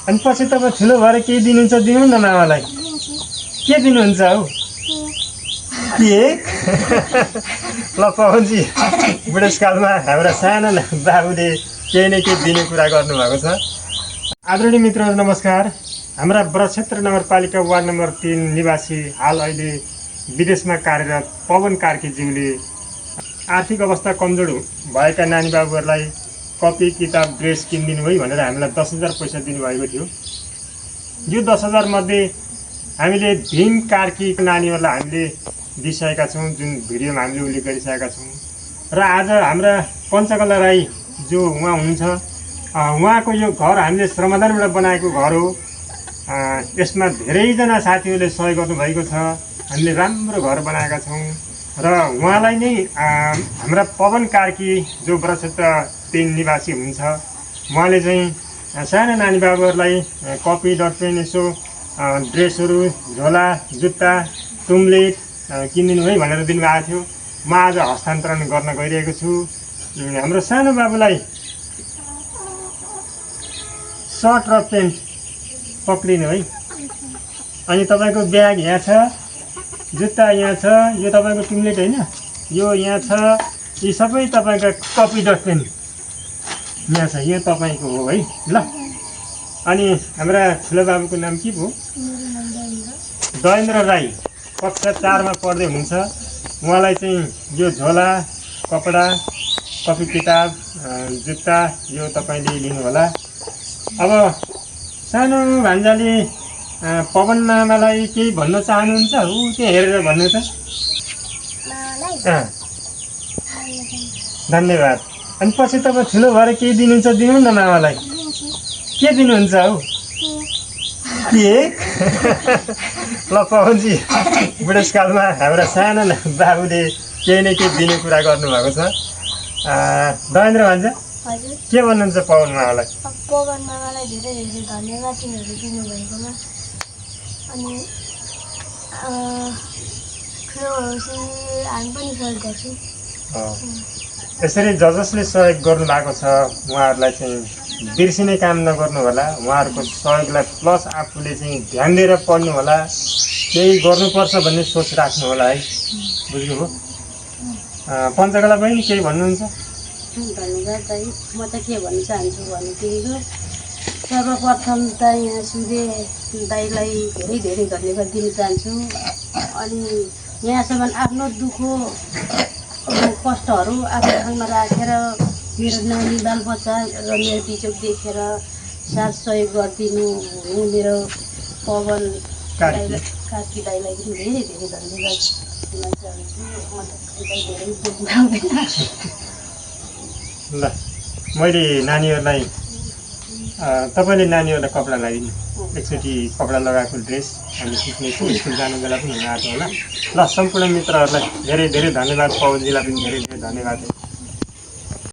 अनि पछि तपाईँ ठुलो भएर केही दिनुहुन्छ दिनु न मामालाई। के दिनुहुन्छ हौ? केक? ल पवनजी, बुढेसकालमा हाम्रा साना बाबुले केही न केही दिने कुरा गर्नुभएको छ। आदरणीय मित्रहरू नमस्कार। हाम्रा ब्रक्षेत्र नगरपालिका वार्ड नम्बर 3 निवासी हाल अहिले विदेशमा कार्यरत पवन कार्कीज्यूले आर्थिक अवस्था कमजोर भएका नानी बाबुहरूलाई कपी किताब ड्रेस किनिदिनु है भनेर हामीलाई 10,000 पैसा दिनुभएको थियो। यो 10,000 मध्ये हामीले भीम कार्की नानीहरूलाई हामीले दिइसकेका छौँ, जुन भिडियोमा हामीले उल्लेख गरिसकेका छौँ। र आज हाम्रा पञ्चकला राई जो उहाँ हुनुहुन्छ, उहाँको यो घर हामीले श्रमदानबाट बनाएको घर हो। यसमा धेरैजना साथीहरूले सहयोग गर्नुभएको छ। हामीले राम्रो घर बनाएका छौँ र उहाँलाई नै हाम्रा पवन कार्की जो ब्रक्षेत्र 3 निवासी हुनुहुन्छ, उहाँले चाहिँ साना नानी बाबुहरूलाई कपी डटपेन यसो ड्रेसहरू, झोला, जुत्ता, टुम्लेट किनिदिनु है भनेर दिनुभएको थियो। म आज हस्तान्तरण गर्न गइरहेको छु। हाम्रो सानो बाबुलाई सर्ट र पेन्ट पक्रिनु है। अनि तपाईँको ब्याग यहाँ छ, जुत्ता यहाँ छ, यो तपाईँको टुम्लेट होइन, यो यहाँ छ। यी सबै तपाईँका कपी डटपेन यहाँ छ, यो तपाईँको हो है। ल, अनि हाम्रा ठुलो बाबुको नाम के भयो? दयेन्द्र राई, कक्षा 4 मा पढ्दै हुनुहुन्छ। उहाँलाई चाहिँ यो झोला, कपडा, कपी किताब, जुत्ता यो तपाईँले लिनुहोला। अब सानो भान्जाले पवन मामालाई केही भन्न चाहनुहुन्छ? त्यो हेरेर भन्नु त। धन्यवाद। अनि पछि तपाईँ ठुलो भएर केही दिनुहुन्छ दिनु न मामालाई। के दिनुहुन्छ हौ? केक? ल पवनजी, बुढेसकालमा हाम्रा साना बाबुले केही न केही दिने कुरा गर्नुभएको छ। दयेन्द्र भान्जा, के भन्नुहुन्छ पवन मामालाई? पवन मामालाई धेरै धेरै धन्यवाद तिनीहरू दिनुभएकोमा। अनि ठुलो भएपछि हामी पनि सहयोग गर्छौँ। यसरी जसले सहयोग गर्नुभएको छ उहाँहरूलाई चाहिँ बिर्सिने काम नगर्नु होला। उहाँहरूको सहयोगलाई प्लस आफूले चाहिँ ध्यान दिएर पढ्नु होला। केही गर्नुपर्छ भन्ने सोच राख्नु होला है। बुझ्नुभयो? पञ्चकला बहिनी केही भन्नुहुन्छ? धन्यवाद दाइ। म त के भन्न चाहन्छु भनेदेखिको सर्वप्रथम त यहाँ सूर्य दाइलाई धेरै धेरै धन्यवाद दिन चाहन्छु। अनि यहाँसम्म आफ्नो दुःखो कष्टहरू आफ्नो ठाउँमा राखेर मेरो नानी बालबच्चा र मेरो बिचोक देखेर साथ सहयोग गरिदिनु हुनु मेरो पवन कार्की दाइलाई पनि धेरै धेरै धन्यवाद दिन चाहन्छु। म त धेरै बोल्नु आउँदैन। ल, मैले नानीहरूलाई तपाईँले नानीहरूलाई कपडा लगाइदिनु। एकचोटि कपडा लगाएको ड्रेस हामी सिक्नेछौँ। स्कुल जानु बेला पनि हुन आएको होला। ल, सम्पूर्ण मित्रहरूलाई धेरै धेरै धन्यवाद। पवनजीलाई पनि धेरै धेरै धन्यवाद।